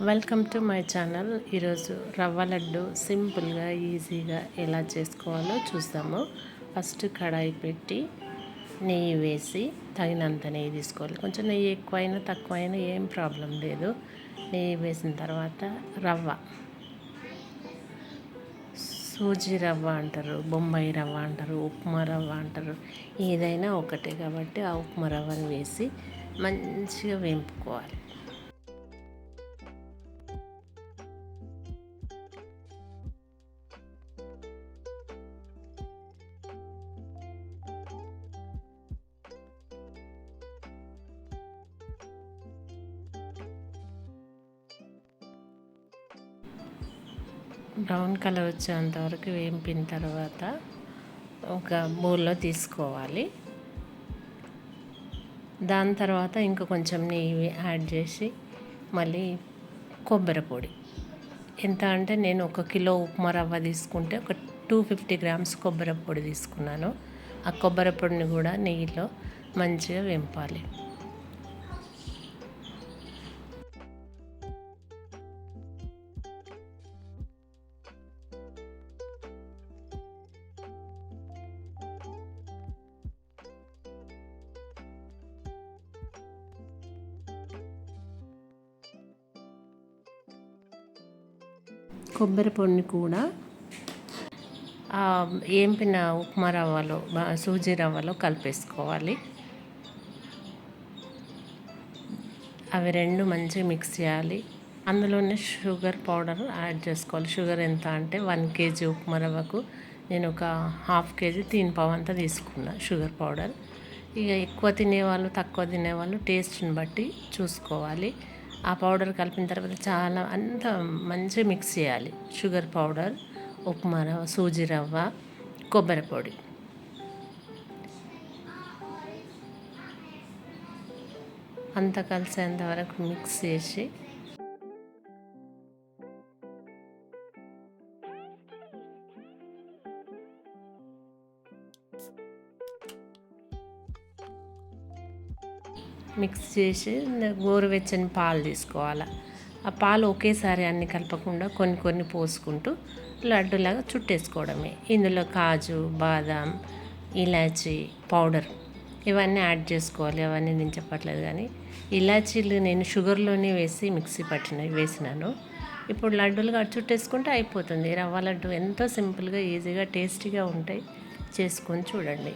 Welcome to my channel. ఈరోజు రవ్వ లడ్డు సింపుల్గా ఈజీగా ఎలా చేసుకోవాలో చూస్తాము. ఫస్ట్ కడాయి పెట్టి నెయ్యి వేసి తగినంత నెయ్యి తీసుకోవాలి. కొంచెం నెయ్యి ఎక్కువైనా తక్కువైనా ఏం ప్రాబ్లం లేదు. నెయ్యి వేసిన తర్వాత రవ్వ, సూజీ రవ్వ అంటారు, బొంబాయి రవ్వ అంటారు, ఉప్మా రవ్వ అంటారు, ఏదైనా ఒకటే కాబట్టి ఆ ఉప్మా రవ్వను వేసి మంచిగా వేపుకోవాలి. బ్రౌన్ కలర్ వచ్చేంత వరకు వేపిన తర్వాత ఒక బౌల్లో తీసుకోవాలి. దాని తర్వాత ఇంకా కొంచెం నెయ్యి యాడ్ చేసి మళ్ళీ కొబ్బరి పొడి ఎంత అంటే నేను 1 కిలో ఉప్మా రవ్వ తీసుకుంటే ఒక 250 గ్రామ్స్ కొబ్బరి పొడి తీసుకున్నాను. ఆ కొబ్బరి పొడిని కూడా నెయ్యిలో మంచిగా వేపాలి. కొబ్బరి పొడిని కూడా ఏంపిన ఉప్మా రవ్వలో, సూజీ రవ్వలో కలిపేసుకోవాలి. అవి రెండు మంచిగా మిక్స్ చేయాలి. అందులోనే షుగర్ పౌడర్ యాడ్ చేసుకోవాలి. షుగర్ ఎంత అంటే 1 కేజీ ఉప్మా రవ్వకు నేను ఒక 1/2 కేజీ 3/4 అంతా తీసుకున్నా షుగర్ పౌడర్. ఇక ఎక్కువ తినేవాళ్ళు తక్కువ తినేవాళ్ళు టేస్ట్ని బట్టి చూసుకోవాలి. ఆ పౌడర్ కలిపిన తర్వాత చాలా అంత మంచిగా మిక్స్ చేయాలి. షుగర్ పౌడర్, ఉప్మా రవ్వ, సూజీ రవ్వ, కొబ్బరి పొడి అంతా కలిసేంత వరకు మిక్స్ చేసి మిక్స్ చేసి గోరువెచ్చని పాలు తీసుకోవాలి. ఆ పాలు ఒకేసారి అన్ని కలపకుండా కొన్ని కొన్ని పోసుకుంటూ లడ్డులాగా చుట్టేసుకోవడమే. ఇందులో కాజు, బాదం, ఇలాచీ పౌడర్ ఇవన్నీ యాడ్ చేసుకోవాలి. అవన్నీ నేను చెప్పట్లేదు, కానీ ఇలాచీలు నేను షుగర్లోనే వేసి మిక్సీ వేసినాను. ఇప్పుడు లడ్డూలుగా చుట్టేసుకుంటే అయిపోతుంది. రవ్వ లడ్డు ఎంతో సింపుల్గా ఈజీగా టేస్టీగా ఉంటాయి. చేసుకొని చూడండి.